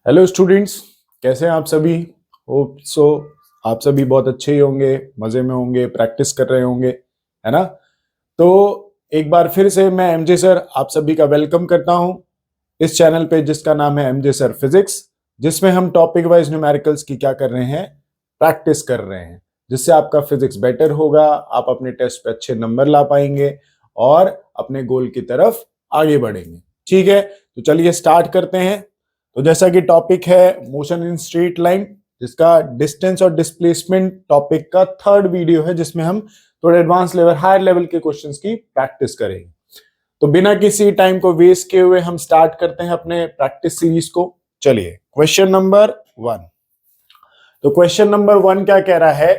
Hello students, कैसे हैं आप सभी। होप सो आप सभी बहुत अच्छे ही होंगे, मजे में होंगे, प्रैक्टिस कर रहे होंगे, है ना। तो एक बार फिर से मैं एमजे सर आप सभी का वेलकम करता हूं इस चैनल पे जिसका नाम है एमजे सर फिजिक्स, जिसमें हम टॉपिक वाइज न्यूमेरिकल्स की क्या कर रहे हैं, प्रैक्टिस कर रहे हैं, जिससे आपका फिजिक्स बेटर होगा, आप अपने टेस्ट पे अच्छे नंबर ला पाएंगे और अपने गोल की तरफ आगे बढ़ेंगे। ठीक है, तो चलिए स्टार्ट करते हैं। तो जैसा कि टॉपिक है मोशन इन स्ट्रेट लाइन, जिसका डिस्टेंस और डिस्प्लेसमेंट टॉपिक का थर्ड वीडियो है, जिसमें हम थोड़े एडवांस लेवल हायर लेवल के क्वेश्चंस की प्रैक्टिस करेंगे। तो बिना किसी टाइम को वेस्ट किए हुए हम स्टार्ट करते हैं अपने प्रैक्टिस सीरीज को। चलिए क्वेश्चन नंबर 1। तो क्वेश्चन नंबर 1 क्या कह रहा है,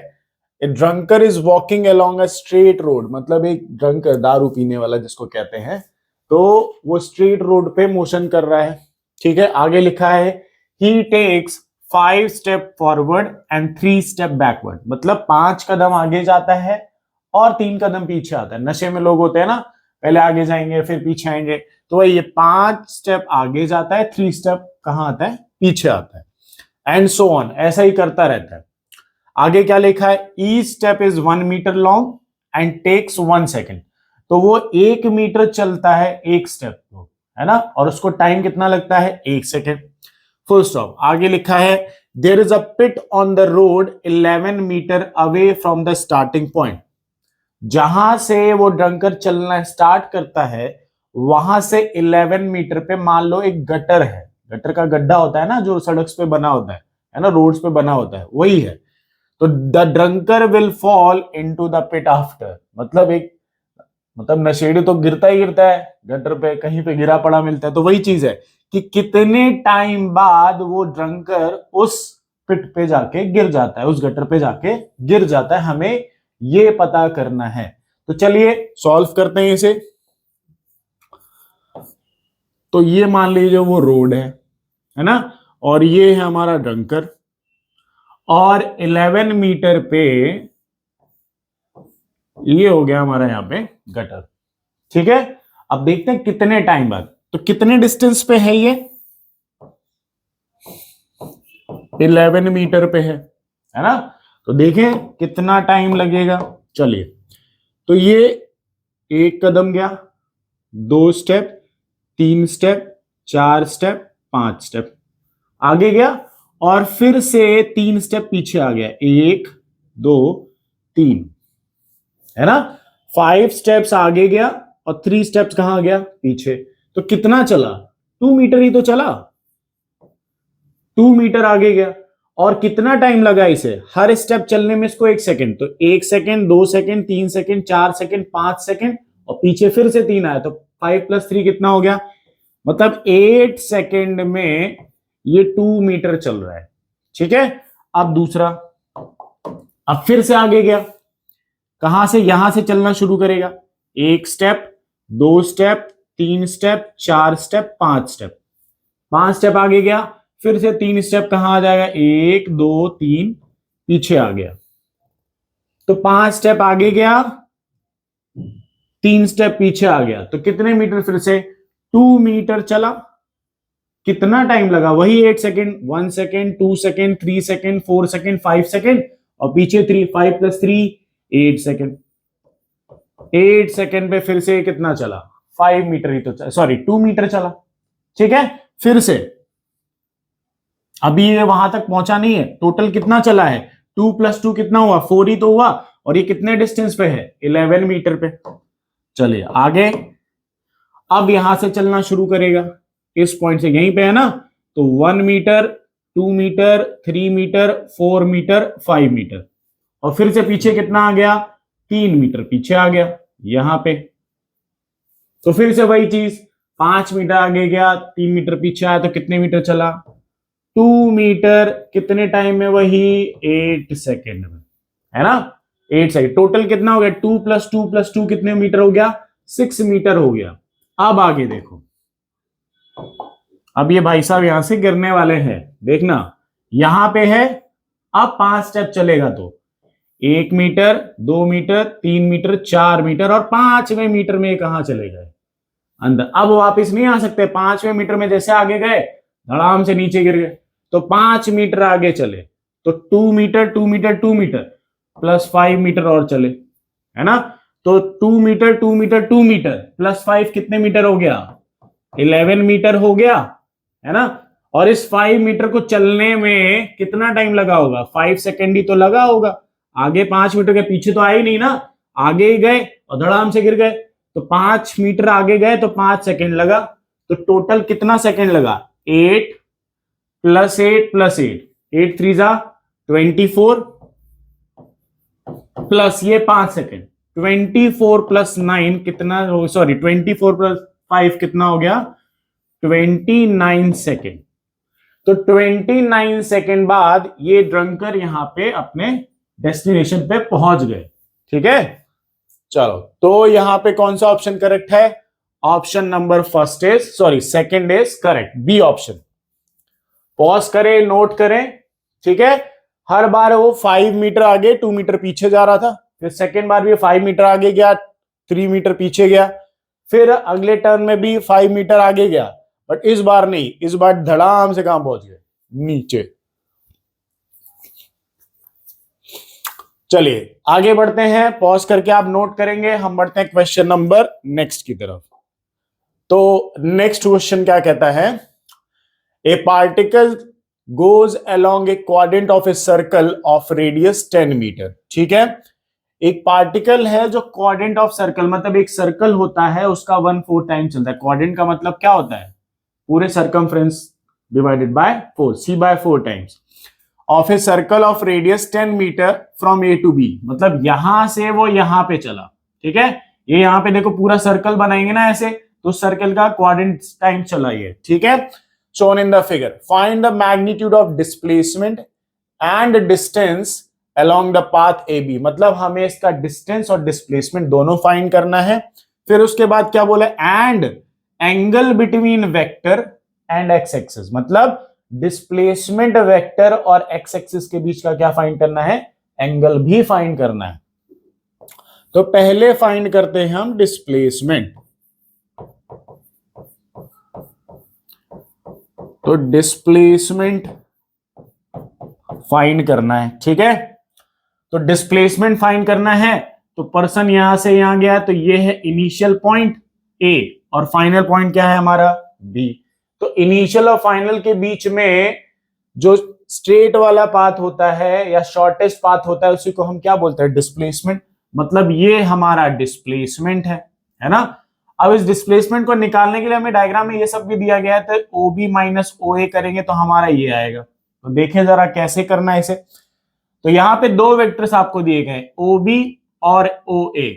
a drunkard is walking along a straight road, मतलब एक ड्रंकर दारू पीने वाला जिसको कहते हैं, तो वो स्ट्रेट रोड पे मोशन कर रहा है। ठीक है, आगे लिखा है he takes 5 step forward and 3 step backward, मतलब 5 कदम आगे जाता है और 3 कदम पीछे आता है। नशे में लोग होते हैं ना, पहले आगे जाएंगे फिर पीछे आएंगे, तो ये 5 स्टेप आगे जाता है, 3 स्टेप कहां आता है, पीछे आता है, एंड सो ऑन, ऐसा ही करता रहता है। आगे क्या लिखा है, each step is 1 metre long and takes 1 second, तो वो 1 मीटर चलता है एक स्टेप को, है ना, और उसको टाइम कितना लगता है, 1 सेकेंड। Full stop. आगे लिखा है there is a pit on the road 11 metre away from the starting point, जहां से वो ड्रंकर चलना स्टार्ट करता है वहां से 11 मीटर पे मान लो एक गटर है, गटर का गड्ढा होता है ना जो सड़क पे बना होता है ना, रोड्स पे बना होता है, वही है। तो the drunkard will fall into the pit after, मतलब नशेड़ी तो गिरता ही गिरता है गटर पे, कहीं पे गिरा पड़ा मिलता है, तो वही चीज है कि कितने टाइम बाद वो ड्रंकर उस पिट पे जाके गिर जाता है, उस गटर पे जाके गिर जाता है, हमें ये पता करना है। तो चलिए सॉल्व करते हैं इसे। तो ये मान लीजिए वो रोड है ना, और ये है हमारा ड्रंकर, और 11 मीटर पे ये हो गया हमारा यहाँ पे गटर। ठीक है, अब देखते हैं कितने टाइम बाद, तो कितने डिस्टेंस पे है ये, 11 मीटर पे है ना। तो देखें कितना टाइम लगेगा। चलिए, तो ये 1 कदम गया, 2 स्टेप, 3 स्टेप, 4 स्टेप, 5 स्टेप आगे गया, और फिर से 3 स्टेप पीछे आ गया, 1 2 3, है ना। 5 स्टेप्स आगे गया और 3 स्टेप्स कहां गया, पीछे। तो कितना चला, 2 मीटर ही तो चला, 2 मीटर आगे गया। और कितना टाइम लगा इसे, हर स्टेप चलने में इसको 1 सेकेंड, तो 1 second, 2 second, 3 second, 4 second, 5 second, और पीछे फिर से 3 आया, तो 5 + 3 कितना हो गया, मतलब 8 सेकेंड में ये 2 मीटर चल रहा है। ठीक है, अब दूसरा, अब फिर से आगे गया, कहां से, यहां से चलना शुरू करेगा, 1 step, 2 step, 3 step, 4 step, 5 step, 5 step आगे गया, फिर से 3 स्टेप कहां आ जाएगा, 1 2 3 पीछे आ गया, तो 5 स्टेप आगे गया, 3 स्टेप पीछे आ गया, तो कितने मीटर, फिर से 2 मीटर चला। कितना टाइम लगा, वही 8 second, 1 second, 2 second, 3 second, 4 second, 5 second, और पीछे 3, 5 + 3 8 सेकेंड। 8 सेकेंड पे फिर से कितना चला, 5 मीटर ही तो, सॉरी 2 मीटर चला। ठीक है, फिर से अभी ये वहां तक पहुंचा नहीं है, टोटल कितना चला है, 2 + 2 कितना हुआ, 4 ही तो हुआ, और ये कितने डिस्टेंस पे है, 11 मीटर पे। चलिए आगे, अब यहां से चलना शुरू करेगा, इस पॉइंट से, यहीं पे है ना, तो 1 metre, 2 metre, 3 metre, 4 metre, 5 metre, और फिर से पीछे कितना आ गया, 3 मीटर पीछे आ गया यहां पे। तो फिर से वही चीज, 5 मीटर आगे गया, 3 मीटर पीछे आया, तो कितने मीटर चला, 2 मीटर, कितने टाइम में, वही 8 सेकेंड में, है ना, 8 सेकेंड। टोटल कितना हो गया, 2 + 2 + 2 कितने मीटर हो गया, 6 मीटर हो गया। अब आगे देखो, अब ये भाई साहब यहां से गिरने वाले हैं, देखना यहां पे है, अब 5 स्टेप चलेगा, तो 1 मीटर, 2 मीटर, 3 मीटर, 4 मीटर, और 5वें मीटर में कहां चले गए, अंदर। अब वापस नहीं आ सकते, 5वें मीटर में जैसे आगे गए धड़ाम से नीचे गिर गए। तो 5 मीटर आगे चले तो 2 metre 2 metre 2 metre plus 5 metre और चले, है ना। तो 2 मीटर 2 मीटर 2 मीटर प्लस 5 कितने मीटर हो गया? 11 मीटर हो गया, है ना। और इस 5 मीटर को चलने में कितना टाइम लगा होगा? 5 सेकेंड ही तो लगा होगा। आगे 5 मीटर के पीछे तो आए नहीं ना, आगे ही गए और धड़ाम से गिर गए। तो 5 मीटर आगे गए तो 5 सेकेंड लगा। तो टोटल कितना सेकेंड लगा? 8 प्लस 8 प्लस 8, 8 3 जा 24 प्लस ये 5 सेकेंड, 24 प्लस 9 कितना, सॉरी 24 प्लस 5 कितना हो गया? 29 सेकेंड। तो 29 सेकेंड बाद ये ड्रंकर यहां पे अपने डेस्टिनेशन पे पहुंच गए। ठीक है, चलो तो यहां पे कौन सा ऑप्शन करेक्ट है? Option number first is, sorry second is correct, B option. Pause करें, नोट करें। ठीक है, हर बार वो 5 मीटर आगे 2 मीटर पीछे जा रहा था, फिर सेकेंड बार भी 5 मीटर आगे गया 3 मीटर पीछे गया, फिर अगले टर्न में भी 5 मीटर आगे गया, बट इस बार नहीं, इस बार धड़ाम से कहां पहुंच गए? नीचे। चलिए आगे बढ़ते हैं, पॉज करके आप नोट करेंगे। हम बढ़ते हैं क्वेश्चन नंबर नेक्स्ट की तरफ। तो नेक्स्ट क्वेश्चन क्या कहता है? A particle goes along a quadrant of a circle of radius 10 metre. ठीक है, एक पार्टिकल है जो क्वाड्रेंट ऑफ सर्कल, मतलब एक सर्कल होता है उसका 1/4 टाइम चलता है। क्वाड्रेंट का मतलब क्या होता है? पूरे circumference divided by 4, c/4 times of a circle of radius 10 metre from A to B. मतलब यहां से वो यहां पे चला। ठीक है, ये यहां पे देखो पूरा सर्कल बनाएंगे ना ऐसे, तो सर्कल का क्वाड्रेंट टाइम चला ये। ठीक है, shown in the figure. Find the magnitude of displacement and distance along the path AB। मतलब हमें इसका डिस्टेंस और डिस्प्लेसमेंट दोनों फाइंड करना है। फिर उसके बाद क्या बोला? And angle between vector and X axis, मतलब डिस्प्लेसमेंट वेक्टर और एक्स एक्सिस के बीच का क्या फाइंड करना है? एंगल भी फाइंड करना है। तो पहले फाइंड करते हैं हम डिस्प्लेसमेंट। तो डिस्प्लेसमेंट फाइंड करना है। ठीक है, तो डिस्प्लेसमेंट फाइंड करना है तो पर्सन यहां से यहां गया, तो ये है इनिशियल पॉइंट ए और फाइनल पॉइंट क्या है हमारा? बी। तो इनिशियल और फाइनल के बीच में जो स्ट्रेट वाला पाथ होता है या शॉर्टेस्ट पाथ होता है उसी को हम क्या बोलते हैं? डिस्प्लेसमेंट। मतलब ये हमारा डिस्प्लेसमेंट है ना। अब इस डिस्प्लेसमेंट को निकालने के लिए हमें डायग्राम में ये सब भी दिया गया है, तो OB माइनस OA करेंगे तो हमारा ये आएगा। तो देखें जरा कैसे करना है इसे। तो यहां पे दो वेक्टर्स आपको दिए गए, OB और OA,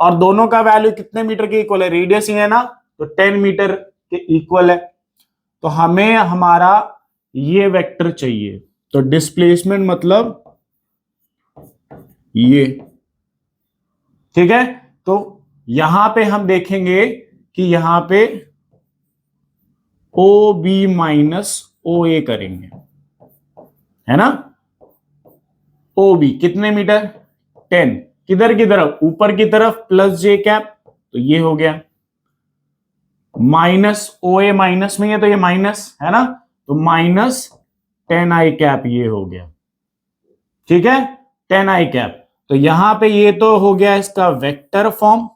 और दोनों का वैल्यू कितने मीटर के इक्वल है? रेडियस ही है ना, तो 10 मीटर के इक्वल है। तो हमें हमारा ये वेक्टर चाहिए। तो डिस्प्लेसमेंट मतलब ये। ठीक है, तो यहां पे हम देखेंगे कि यहां पे OB माइनस OA करेंगे, है ना। OB कितने मीटर? 10। किधर की तरफ? ऊपर की तरफ प्लस J कैप, तो ये हो गया। माइनस OA माइनस में है तो ये माइनस है ना, तो माइनस 10I कैप ये हो गया। ठीक है, 10I कैप। तो यहां पे ये तो हो गया इसका वेक्टर फॉर्म,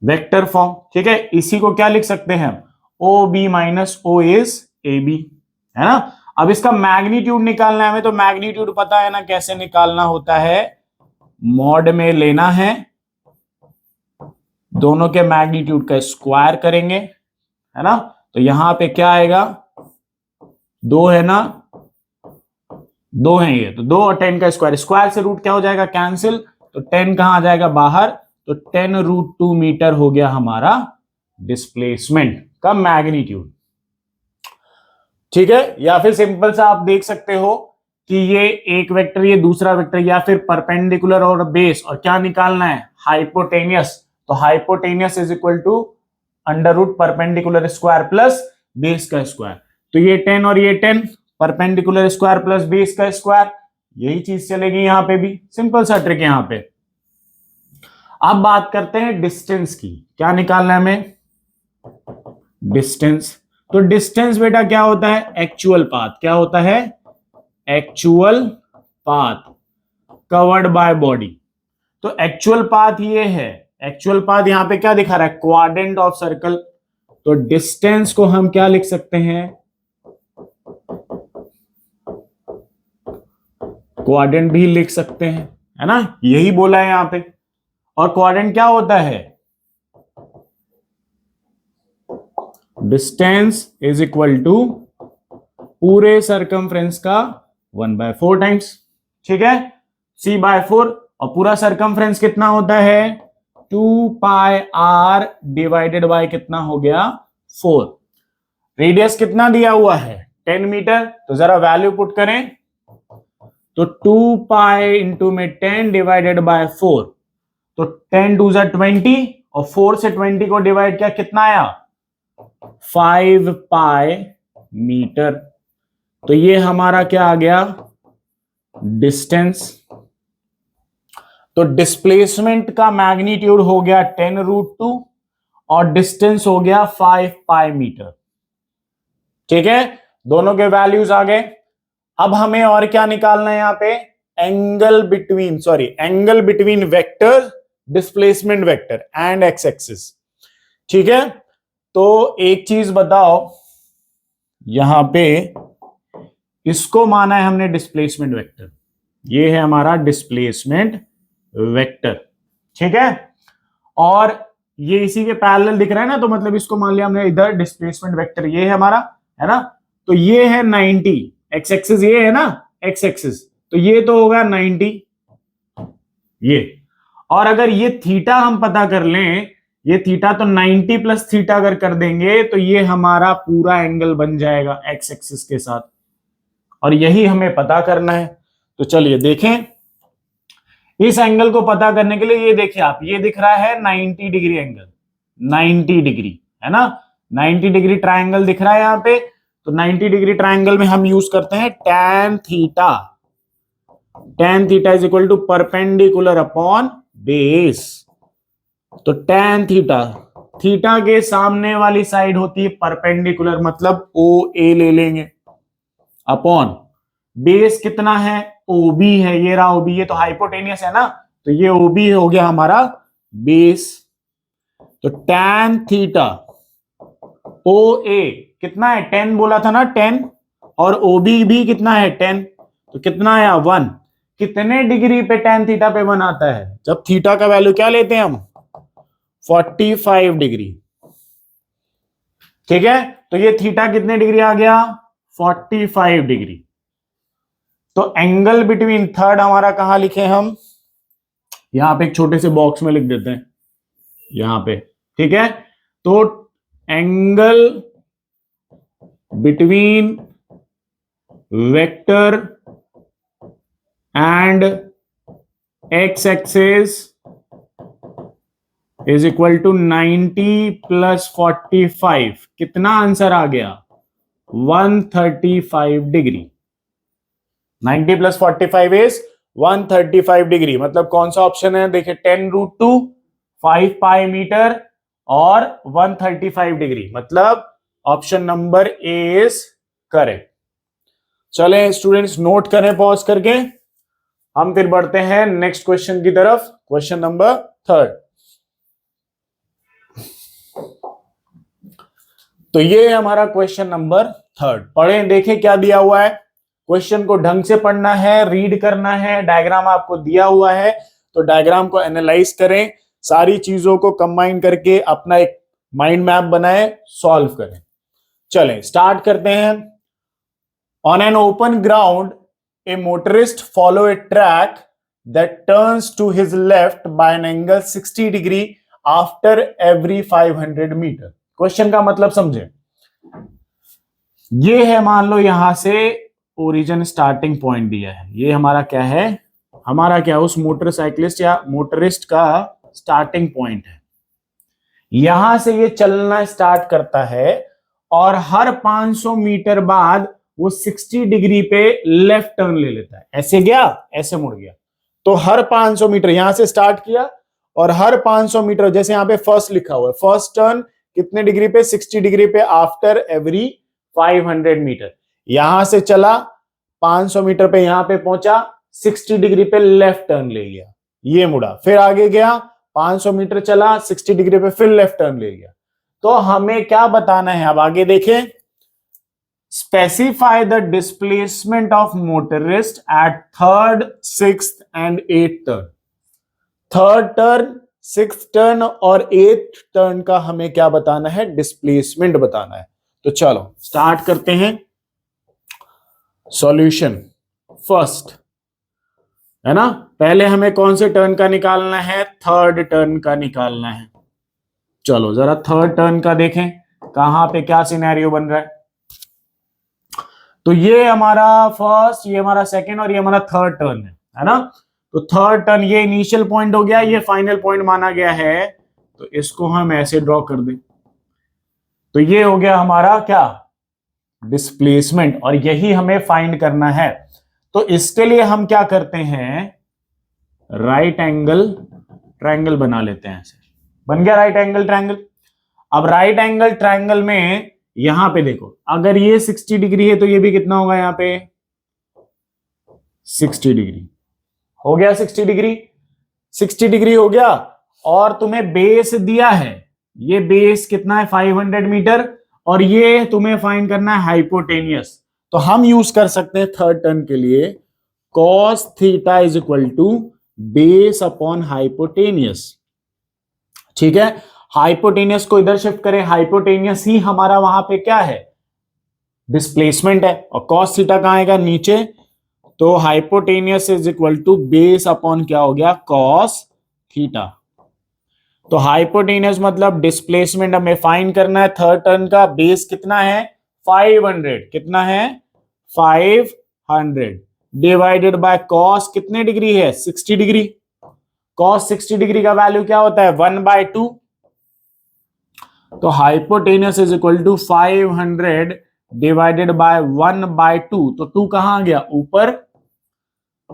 वेक्टर फॉर्म। ठीक है, इसी को क्या लिख सकते हैं? OB minus O is AB, है ना। अब इसका मैग्नीट्यूड निकालना है हमें, तो मैग्नीट्यूड पता है ना कैसे निकालना होता है? मॉड में लेना है, दोनों के मैग्नीट्यूड का स्क्वायर करेंगे, है ना। तो यहां पे क्या आएगा? 2 है ना, 2 है ये, तो 2 और 10 का स्क्वायर, स्क्वायर से रूट क्या हो जाएगा? कैंसिल। तो 10 कहां आ जाएगा? बाहर। तो 10√2 मीटर हो गया हमारा डिस्प्लेसमेंट का मैग्नीट्यूड। ठीक है, या फिर सिंपल सा आप देख सकते हो कि ये एक वेक्टर ये दूसरा वेक्टर, या फिर परपेंडिकुलर और बेस, और क्या निकालना है? हाइपोटेनियस। तो hypotenuse is equal to under root perpendicular square plus base का स्क्वायर। तो ये 10 और ये 10, परपेंडिकुलर स्क्वायर प्लस बेस का स्क्वायर, यही चीज चलेगी यहां पे भी। सिंपल सा ट्रिक यहां पे। अब बात करते हैं डिस्टेंस की। क्या निकालना है हमें? डिस्टेंस। तो डिस्टेंस बेटा क्या होता है? Actual path. क्या होता है? Actual path covered by body. तो एक्चुअल पाथ ये है, एक्चुअल पाथ यहां पे क्या दिखा रहा है? Quadrant of circle. तो डिस्टेंस को हम क्या लिख सकते हैं? क्वाड्रेंट भी लिख सकते हैं, है ना? यही बोला है यहां पे। और क्वाड्रेंट क्या होता है? डिस्टेंस इज इक्वल टू पूरे सरकमफ्रेंस का 1/4 टाइम्स। ठीक है, c/4। और पूरा सरकमफ्रेंस कितना होता है? 2πr डिवाइडेड बाय कितना हो गया? 4। रेडियस कितना दिया हुआ है? 10 मीटर। तो जरा वैल्यू पुट करें, तो 2π इंटू में 10 डिवाइडेड बाय 4। तो 10 2 जा 20 और 4 से 20 को डिवाइड किया, कितना आया? 5π मीटर। तो ये हमारा क्या आ गया? डिस्टेंस। तो डिस्प्लेसमेंट का मैग्नीट्यूड हो गया 10√2 और डिस्टेंस हो गया 5π मीटर। ठीक है, दोनों के वैल्यूज आ गए। अब हमें और क्या निकालना है यहां पे? Angle between vector, displacement vector and X axis. ठीक है, तो एक चीज बताओ, यहां पे इसको माना है हमने डिस्प्लेसमेंट वेक्टर। ये है हमारा डिस्प्लेसमेंट वेक्टर। ठीक है, और ये इसी के पैरेलल दिख रहा है ना, तो मतलब इसको मान लिया हमने इधर डिस्प्लेसमेंट वेक्टर ये है हमारा, है ना? तो ये है 90, एक्स एक्सिस ये है ना, एक्स एक्सिस, तो ये तो होगा 90 ये। और अगर ये थीटा हम पता कर लें, ये थीटा, तो 90 प्लस थीटा अगर कर देंगे तो ये हमारा पूरा एंगल बन जाएगा एक्स एक्सिस के साथ, और यही हमें पता करना है। तो चलिए देखें, इस एंगल को पता करने के लिए ये देखिए आप, ये दिख रहा है 90 डिग्री एंगल, 90 डिग्री, है ना? 90 डिग्री ट्रायंगल दिख रहा है यहां पे। तो 90 डिग्री ट्रायंगल में हम यूज करते हैं tan theta. tan theta is equal to perpendicular upon base. तो tan थीटा, थीटा के सामने वाली साइड होती है परपेंडिकुलर, मतलब OA ले लेंगे, अपॉन बेस कितना है? OB है, ये रहा OB, ये तो हाइपोटेनियस है ना, तो ये OB हो गया हमारा बेस। तो tan थीटा OA कितना है? 10 बोला था ना, 10, और OB भी कितना है? 10, तो कितना आया? 1। कितने डिग्री पे tan थीटा पे 1 आता है? जब थीटा का वैल्यू क्या लेते हैं हम? 45 डिग्री। ठीक है, तो ये थीटा कितने डिग्री आ गया? 45 डिग्री। तो एंगल बिटवीन थर्ड हमारा कहां लिखे हम? यहां पे एक छोटे से बॉक्स में लिख देते हैं यहां पे। ठीक है, तो angle between vector and X axis is equal to 90 प्लस 45। कितना आंसर आ गया? 135 डिग्री। 90 प्लस 45 इज 135 डिग्री। मतलब कौन सा ऑप्शन है? देखिए, 10√2, 5π मीटर और 135 डिग्री, मतलब option number A is correct. चलें स्टूडेंट्स, नोट करें पॉज करके। हम फिर बढ़ते हैं नेक्स्ट क्वेश्चन की तरफ, क्वेश्चन नंबर 3। तो ये है हमारा क्वेश्चन नंबर 3। पढ़ें, देखें क्या दिया हुआ है। क्वेश्चन को ढंग से पढ़ना है, रीड करना है। डायग्राम आपको दिया हुआ है, तो डायग्राम को एनालाइज करें, सारी चीजों को कंबाइन करके अपना एक माइंड मैप बनाए, सॉल्व करें। चलें स्टार्ट करते हैं। On an open ground a motorist follow a track that turns to his left by an angle 60 degree after every 500 metre. Question का मतलब समझे। ये है, मान लो यहां से ओरिजिन स्टार्टिंग पॉइंट दिया है, ये हमारा क्या है? हमारा क्या, उस मोटरसाइकिलिस्ट या मोटरिस्ट का स्टार्टिंग पॉइंट है। यहां से ये चलना स्टार्ट करता है और हर 500 मीटर बाद वो 60 डिग्री पे लेफ्ट टर्न ले लेता है। ऐसे गया, ऐसे मुड़ गया। तो हर 500 मीटर यहां से स्टार्ट किया और हर 500 मीटर, जैसे यहां पे फर्स्ट लिखा हुआ है, फर्स्ट टर्न कितने डिग्री पे? 60 डिग्री पे आफ्टर एवरी 500 मीटर। यहां से चला 500 मीटर पे यहां पे पहुंचा, 60 डिग्री पे लेफ्ट टर्न ले लिया, ये मुड़ा, फिर आगे गया 500 मीटर चला, 60 डिग्री पे फिर लेफ्ट टर्न ले लिया। तो हमें क्या बताना है? अब आगे देखें, specify the displacement of motorist at third, sixth and eighth turn. Third turn, sixth turn और एथ टर्न का हमें क्या बताना है? डिस्प्लेसमेंट बताना है। तो चलो स्टार्ट करते हैं। सॉल्यूशन फर्स्ट है ना, पहले हमें कौन से टर्न का निकालना है? थर्ड टर्न का निकालना है। चलो जरा थर्ड टर्न का देखें, कहां पे क्या सिनेरियो बन रहा है। तो ये हमारा फर्स्ट, ये हमारा सेकंड और ये हमारा थर्ड टर्न है ना। तो थर्ड टर्न ये इनिशियल पॉइंट हो गया, ये फाइनल पॉइंट माना गया है, तो इसको हम ऐसे ड्रॉ कर दें। तो ये हो गया हमारा क्या? डिस्प्लेसमेंट, और यही हमें फाइंड करना है। तो इसके लिए हम क्या करते हैं? राइट एंगल ट्रायंगल बना लेते हैं। ऐसे बन गया राइट एंगल ट्रायंगल। अब राइट एंगल ट्रायंगल में यहां पे देखो, अगर ये 60 डिग्री है तो ये भी कितना होगा? यहां पे 60 डिग्री हो गया। 60 डिग्री, 60 डिग्री हो गया। और तुम्हें बेस दिया है, ये बेस कितना है? 500 मीटर। और ये तुम्हें फाइंड करना है हाइपोटेनियस। तो हम यूज कर सकते हैं थर्ड टर्न के लिए cos theta is equal to base upon hypotenuse. ठीक है, हाइपोटेनियस को इधर शिफ्ट करें, हाइपोटेनियस ही हमारा वहां पे क्या है? डिस्प्लेसमेंट है। और cos थीटा कहां आएगा? नीचे। तो hypotenuse is equal to base upon क्या हो गया? cos theta. तो हाइपोटेनियस मतलब डिस्प्लेसमेंट हमें फाइंड करना है थर्ड टर्न का। बेस कितना है? 500। कितना है? 500 डिवाइडेड बाय cos कितने डिग्री है? 60 डिग्री। cos 60 डिग्री का वैल्यू क्या होता है? 1/2। तो hypotenuse is equal to 500 divided by 1/2। तो 2 कहां आ गया? ऊपर।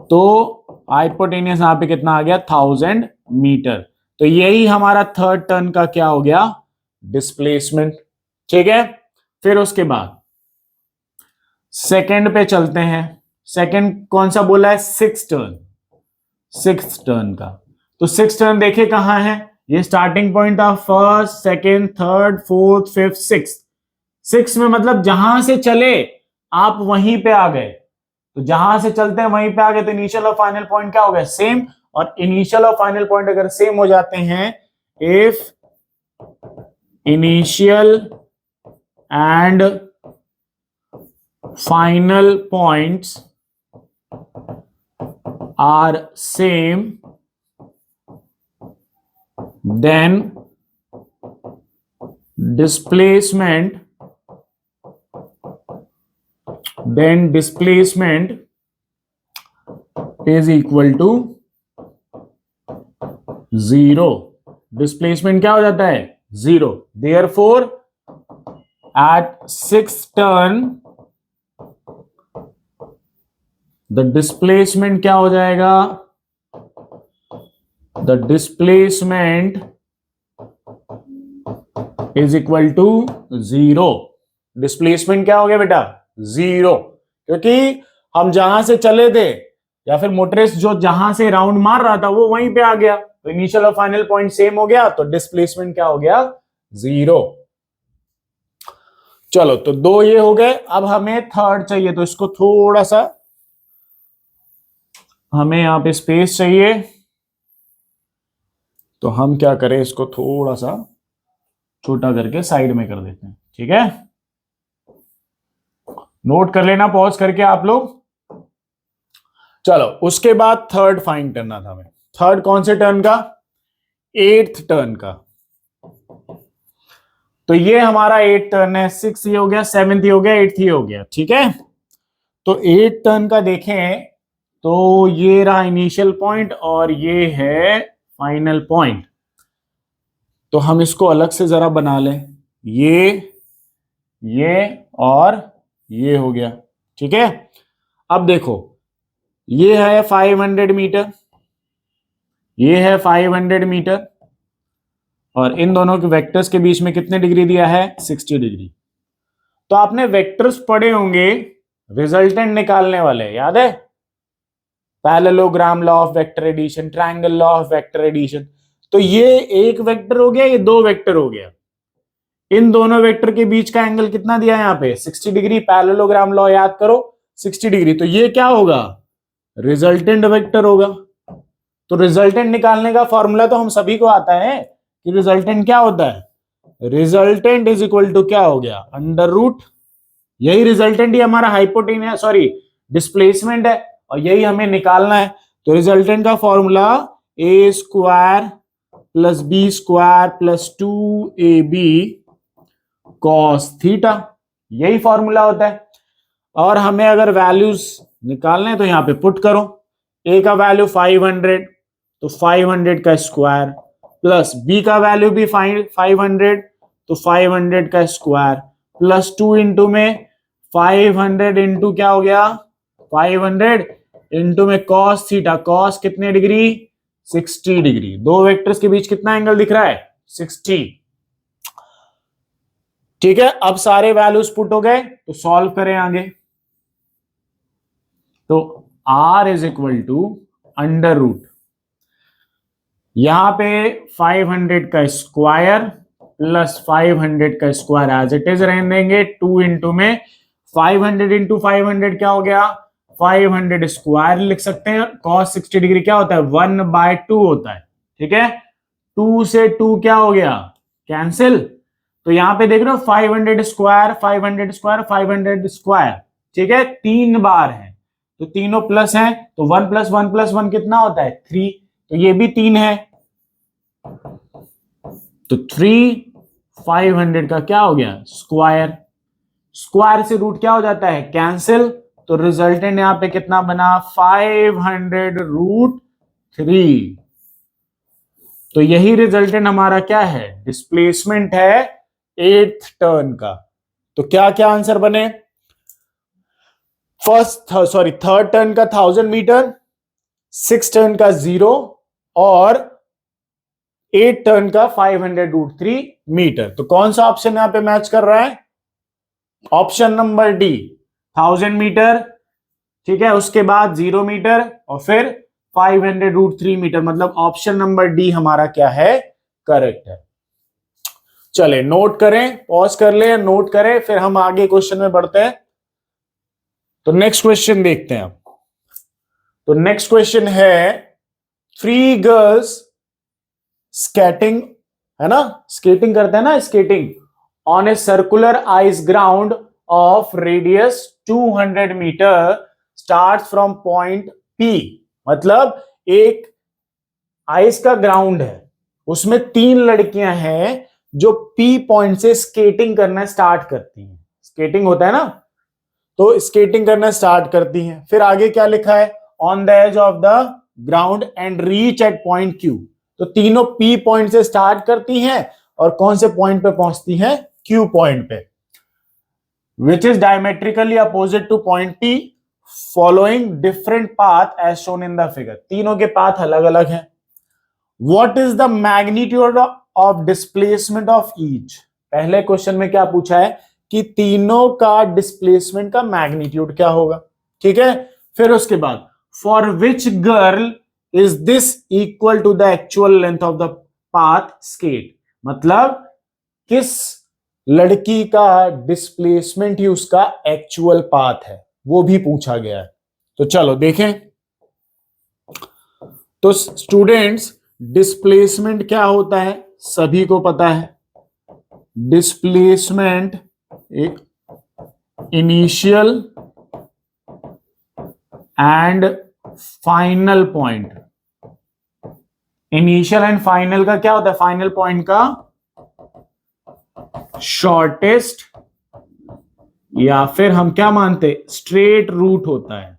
तो हाइपोटेनियस यहां पे कितना आ गया? 1000 मीटर। तो यही हमारा थर्ड टर्न का क्या हो गया? डिस्प्लेसमेंट। ठीक है, फिर उसके बाद सेकंड पे चलते हैं। सेकंड कौन सा बोला है? Six turn. सिक्स टर्न का, तो सिक्स टर्न देखे कहां है? ये starting point of first, second, third, fourth, fifth, six. Six में मतलब जहां से चले आप वहीं पे आ गए। तो जहां से चलते हैं वहीं पे आ गए, तो इनिशियल और फाइनल पॉइंट क्या हो गया? सेम। और इनिशियल और फाइनल पॉइंट अगर सेम हो जाते हैं, if initial and final points are same, then displacement is equal to 0। Displacement क्या हो जाता है? 0। Therefore at sixth turn the displacement क्या हो जाएगा? The displacement is equal to 0। Displacement क्या हो गया बेटा? 0। क्योंकि हम जहां से चले थे, या फिर मोटरिस्ट जो जहां से राउंड मार रहा था वो वहीं पे आ गया, तो इनिशियल और फाइनल पॉइंट सेम हो गया, तो डिस्प्लेसमेंट क्या हो गया? 0। चलो, तो 2 ये हो गए। अब हमें थर्ड चाहिए, तो इसको थोड़ा सा हमें यहां पे स्पेस चाहिए, तो हम क्या करें? इसको थोड़ा सा छोटा करके साइड में कर देते हैं। ठीक है, नोट कर लेना पॉज करके आप लोग। चलो, उसके बाद थर्ड फाइंड करना था हमें। थर्ड कौन से टर्न का? एट्थ टर्न का। तो ये हमारा 8 टर्न है। 6 ये हो गया, 7th ये हो गया, 8th ये हो गया। ठीक है, तो 8 टर्न का देखें तो ये रहा इनिशियल पॉइंट और ये है फाइनल पॉइंट। तो हम इसको अलग से जरा बना लें। ये और ये हो गया। ठीक है, अब देखो, ये है 500 मीटर, ये है 500 मीटर। और इन दोनों के वेक्टर्स के बीच में कितने डिग्री दिया है, 60 डिग्री। तो आपने वेक्टर्स पढ़े होंगे, रिजल्टेंट निकालने वाले याद है, parallelogram law of vector addition, triangle law of vector addition. तो ये एक वेक्टर हो गया, ये दो वेक्टर हो गया, इन दोनों वेक्टर के बीच का एंगल कितना दिया है यहाँ पे, 60 डिग्री। पैरेललोग्राम लॉ याद करो, 60 डिग्री। तो ये क्या होगा, रिजल्टेंट वेक्टर होगा। तो रिजल्टेंट निकालने का फॉर्मूला तो हम सभी को आता है कि रिजल्टेंट क्या होता है, रिजल्टेंट इज इक्वल टू क्या हो गया, अंडर रूट, यही रिजल्टेंट ही हमारा हाइपोटेन्यूस सॉरी डिस्प्लेसमेंट है और यही हमें निकालना है। तो रिजल्टेंट का formula A square plus B square plus 2ab cos theta, यही फॉर्मूला होता है। और हमें अगर वैल्यूज निकालने तो यहां पे पुट करो, ए का वैल्यू 500 तो 500 का स्क्वायर प्लस बी का वैल्यू भी 500 तो 500 का स्क्वायर प्लस 2 इंटू में 500 इंटू क्या हो गया, 500 इंटू में कॉस थीटा, कॉस कितने डिग्री, 60 डिग्री। दो वेक्टर्स के बीच कितना एंगल दिख रहा है, 60। ठीक है, अब सारे वैल्यूज पुट हो गए तो सॉल्व करें आगे। तो r is equal to under root, यहां पे 500 का स्क्वायर प्लस 500 का स्क्वायर एज इट इज रहने देंगे, 2 इंटू में 500 इंटू 500 क्या हो गया, 500 स्क्वायर लिख सकते हैं। cos 60 डिग्री क्या होता है, 1/2 होता है। ठीक है, 2 से 2 क्या हो गया, कैंसिल। तो यहां पे देख रहे हो 500 स्क्वायर 500 स्क्वायर 500 स्क्वायर, ठीक है, 3 बार है तो तीनों प्लस हैं, तो 1 प्लस 1 प्लस 1 कितना होता है, 3। तो ये भी 3 है, तो 3 500 का क्या हो गया, स्क्वायर, स्क्वायर से रूट क्या हो जाता है, कैंसिल। तो रिजल्टेंट यहां पे कितना बना, 500√3। तो यही रिजल्टेंट हमारा क्या है, डिस्प्लेसमेंट है 8th टर्न का। तो क्या क्या आंसर बने, थर्ड टर्न का 1000 मीटर, 6th टर्न का 0 और 8th टर्न का 500√3 मीटर। तो कौन सा ऑप्शन यहां पे मैच कर रहा है, ऑप्शन नंबर डी, 1000 मीटर, ठीक है, उसके बाद 0 मीटर और फिर 500√3 मीटर, मतलब ऑप्शन नंबर डी हमारा क्या है, करेक्ट है। चले नोट करें, पॉज कर ले, नोट करें, फिर हम आगे क्वेश्चन में बढ़ते हैं। तो नेक्स्ट क्वेश्चन देखते हैं। तो नेक्स्ट क्वेश्चन है, 3 गर्ल्स स्केटिंग, है ना, स्केटिंग करते हैं ना, skating on a circular ice ground of radius 200 meter start from point P. मतलब एक आइस का ग्राउंड है, उसमें 3 लड़कियां हैं जो पी पॉइंट से स्केटिंग करना स्टार्ट करती हैं, स्केटिंग होता है ना, तो स्केटिंग करना स्टार्ट करती हैं। फिर आगे क्या लिखा है, on the edge of the ground and reach at point Q. तो तीनों पी पॉइंट से स्टार्ट करती हैं और कौन से पॉइंट पे पहुंचती हैं, क्यू पॉइंट पे, which is diametrically opposite to point P following different path as shown in the figure. तीनों के पाथ अलग अलग हैं। What is the magnitude of displacement of each. पहले क्वेश्चन में क्या पूछा है कि तीनों का डिस्प्लेसमेंट का मैग्नीट्यूड क्या होगा, ठीक है। फिर उसके बाद for which girl is this equal to the actual length of the path skate, मतलब किस लड़की का डिस्प्लेसमेंट ही उसका एक्चुअल पाथ है, वो भी पूछा गया है। तो चलो देखें। तो स्टूडेंट्स, डिस्प्लेसमेंट क्या होता है सभी को पता है, डिस्प्लेसमेंट एक initial and final point. Initial and final का क्या होता है, फाइनल पॉइंट का शॉर्टेस्ट या फिर हम क्या मानते हैं, स्ट्रेट रूट होता है,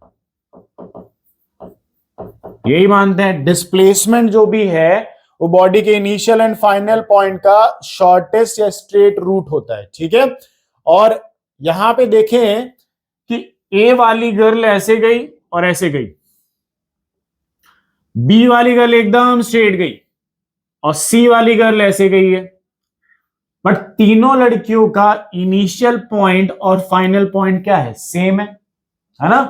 यही मानते हैं। डिस्प्लेसमेंट जो भी है वो बॉडी के इनिशियल एंड फाइनल पॉइंट का शॉर्टेस्ट या स्ट्रेट रूट होता है, ठीक है। और यहां पे देखें कि ए वाली गर्ल ऐसे गई और ऐसे गई, बी वाली गर्ल एकदम स्ट्रेट गई, और सी वाली गर्ल ऐसे गई है, बट तीनों लड़कियों का इनिशियल पॉइंट और फाइनल पॉइंट क्या है, सेम है ना।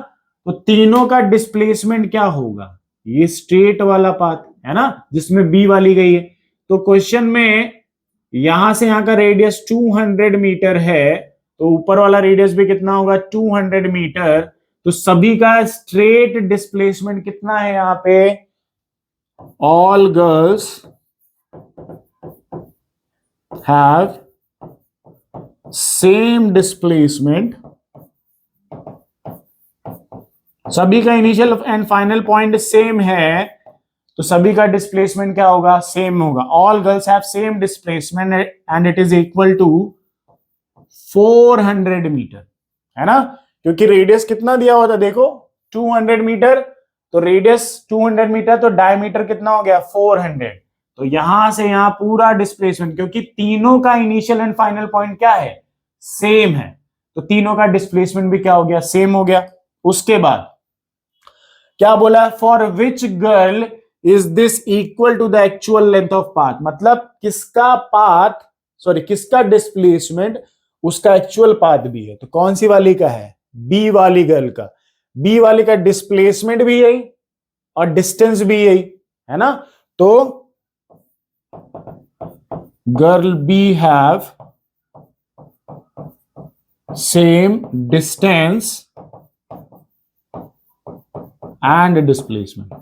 तो तीनों का डिस्प्लेसमेंट क्या होगा, ये स्ट्रेट वाला पाथ है ना जिसमें बी वाली गई है। तो क्वेश्चन में यहां से यहां का रेडियस 200 मीटर है, तो ऊपर वाला रेडियस भी कितना होगा 200 मीटर। तो सभी का स्ट्रेट डिस्प्लेसमेंट कितना है यहां पे, all girls have same displacement, सभी का initial and final point same है, तो सभी का डिस्प्लेसमेंट क्या होगा, सेम होगा। All girls have same displacement and it is equal to 400 meter, है ना। क्योंकि रेडियस कितना दिया हुआ था देखो 200 मीटर, तो रेडियस 200 मीटर, तो डायमीटर कितना हो गया 400। तो यहां से यहां पूरा डिस्प्लेसमेंट, क्योंकि तीनों का इनिशियल एंड फाइनल पॉइंट क्या है, सेम है, तो तीनों का डिस्प्लेसमेंट भी क्या हो गया, सेम हो गया। उसके बाद क्या बोला, for which girl is this equal to the actual length of path, मतलब किसका पाथ, सॉरी किसका डिस्प्लेसमेंट उसका एक्चुअल पाथ भी है। तो कौन सी वाली का है, बी वाली गर्ल का। बी वाली का डिस्प्लेसमेंट भी यही और डिस्टेंस भी यही है ना। तो girl B have same distance and displacement,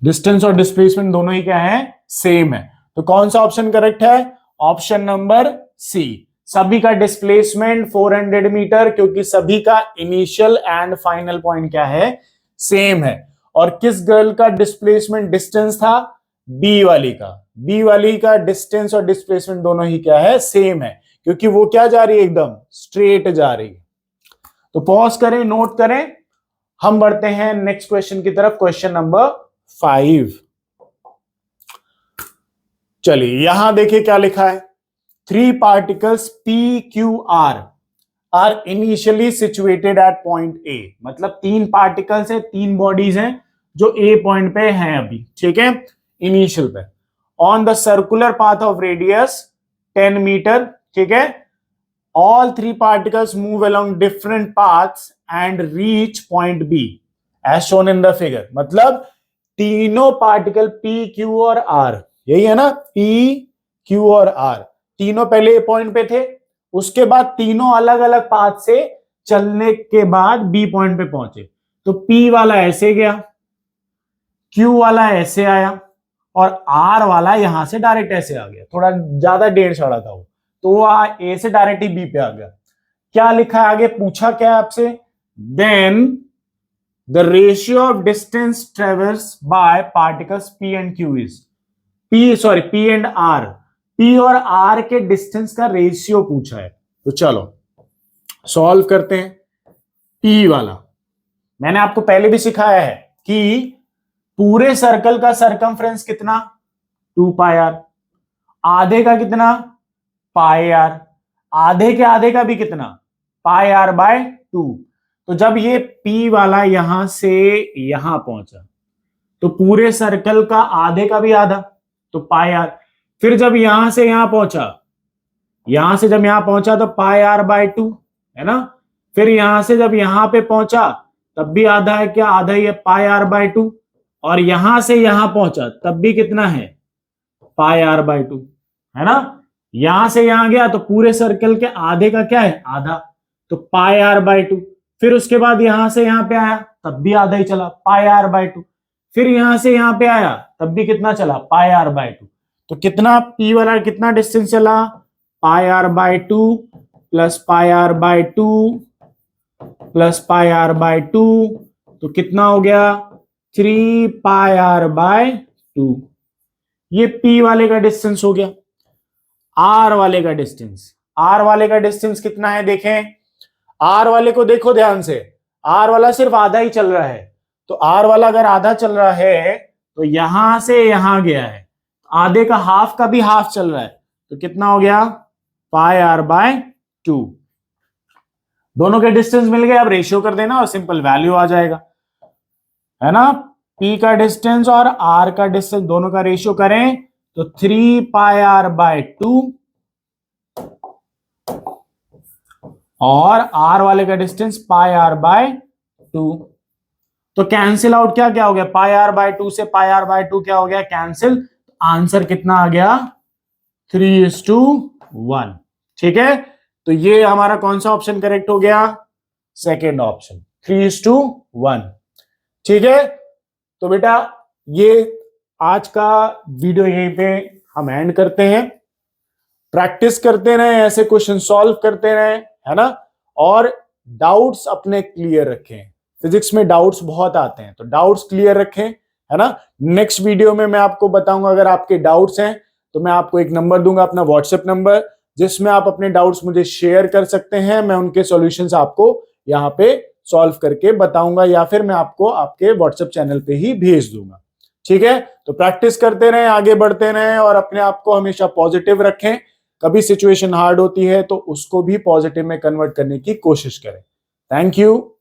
distance और डिस्प्लेसमेंट दोनों ही क्या है, सेम है। तो कौन सा ऑप्शन करेक्ट है, ऑप्शन नंबर सी, सभी का डिस्प्लेसमेंट 400 मीटर, क्योंकि सभी का इनिशियल एंड फाइनल पॉइंट क्या है, सेम है। और किस गर्ल का डिस्प्लेसमेंट डिस्टेंस था, बी वाली का। बी वाली का डिस्टेंस और डिस्प्लेसमेंट दोनों ही क्या है, सेम है, क्योंकि वो क्या जा रही है, एकदम स्ट्रेट जा रही है। तो पॉज करें, नोट करें, हम बढ़ते हैं नेक्स्ट क्वेश्चन की तरफ, क्वेश्चन नंबर 5। चलिए यहां देखिए क्या लिखा है, 3 particles P Q R initially situated at point A, मतलब 3 पार्टिकल्स है, 3 बॉडीज हैं जो ए पॉइंट पे हैं अभी, ठीक है, इनिशियल पे, on the circular path of radius 10 metre, ठीक है। All 3 particles move along different paths and reach point B as shown in the figure, मतलब तीनों पार्टिकल पी क्यू और आर, यही है ना, पी क्यू और आर, तीनों पहले ए पॉइंट पे थे, उसके बाद तीनों अलग अलग पाथ से चलने के बाद बी पॉइंट पे पहुंचे। तो पी वाला ऐसे गया, क्यू वाला ऐसे आया, और आर वाला यहां से डायरेक्ट ऐसे आ गया, थोड़ा ज्यादा डेढ़ चढ़ा था वो, तो वो ए से डायरेक्ट ही बी पे आ गया। क्या लिखा है आगे, पूछा क्या आपसे, then the ratio of distance traverse by particles P and Q is, P and R, P और आर के डिस्टेंस का रेशियो पूछा है। तो चलो सॉल्व करते हैं। पी वाला मैंने आपको पहले भी सिखाया है कि पूरे सर्कल का सरकमफ्रेंस कितना, 2 पाई आर, आधे का कितना, पाई आर, आधे के आधे का भी कितना, पाई आर बाय 2। तो जब ये P वाला यहां से यहां पहुंचा, तो पूरे सर्कल का आधे का भी आधा, तो पाई आर। फिर जब यहां से यहां पहुंचा, यहां से जब यहां पहुंचा तो पाई आर बाय 2, है ना। फिर यहां से जब यहां पे पहुंचा तब भी आधा है, क्या आधा ही है, पाई आर बाय 2। और यहां से यहां पहुंचा तब भी कितना है, पाई आर बाय 2, है ना। यहां से यहां गया तो पूरे सर्कल के आधे का क्या है, आधा, तो पाई आर बाय 2। फिर उसके बाद यहां से यहां पे आया तब भी आधा ही चला, पाई आर बाय 2। फिर यहां से यहां पे आया तब भी कितना चला, पाई आर बाय 2। तो कितना पी वाला कितना डिस्टेंस चला, pi r by 2 plus pi r by 2 plus pi r by 2, तो कितना हो गया, 3 पाई आर बाय 2। ये पी वाले का डिस्टेंस हो गया। आर वाले का डिस्टेंस, आर वाले का डिस्टेंस कितना है देखें, आर वाले को देखो ध्यान से, आर वाला सिर्फ आधा ही चल रहा है। तो आर वाला अगर आधा चल रहा है तो यहां से यहां गया है, आधे का हाफ का भी हाफ चल रहा है, तो कितना हो गया, पाई आर बाय 2। दोनों के डिस्टेंस मिल गए, अब रेशियो कर देना और सिंपल वैल्यू आ जाएगा, है ना, P का डिस्टेंस और R का डिस्टेंस दोनों का रेशियो करें तो 3πr/2 और R वाले का डिस्टेंस πr/2। तो कैंसिल आउट क्या क्या हो गया, πr/2 से πr/2 क्या हो गया, कैंसिल। आंसर कितना आ गया, 3:1। ठीक है, तो ये हमारा कौन सा ऑप्शन करेक्ट हो गया, सेकेंड ऑप्शन, 3:1। ठीक है, तो बेटा ये आज का वीडियो यहीं पे हम एंड करते हैं। प्रैक्टिस करते रहे, ऐसे क्वेश्चन सॉल्व करते रहे, है ना, और डाउट्स अपने क्लियर रखें। फिजिक्स में डाउट्स बहुत आते हैं, तो डाउट्स क्लियर रखें, है ना। नेक्स्ट वीडियो में मैं आपको बताऊंगा, अगर आपके डाउट्स हैं तो मैं आपको एक नंबर दूंगा, अपना व्हाट्सएप नंबर, जिसमें आप अपने डाउट्स मुझे शेयर कर सकते हैं। मैं उनके सॉल्यूशंस आपको यहाँ पे सॉल्व करके बताऊंगा, या फिर मैं आपको आपके व्हाट्सएप चैनल पे ही भेज दूंगा। ठीक है, तो प्रैक्टिस करते रहें, आगे बढ़ते रहें और अपने आप को हमेशा पॉजिटिव रखें। कभी सिचुएशन हार्ड होती है तो उसको भी पॉजिटिव में कन्वर्ट करने की कोशिश करें। Thank you.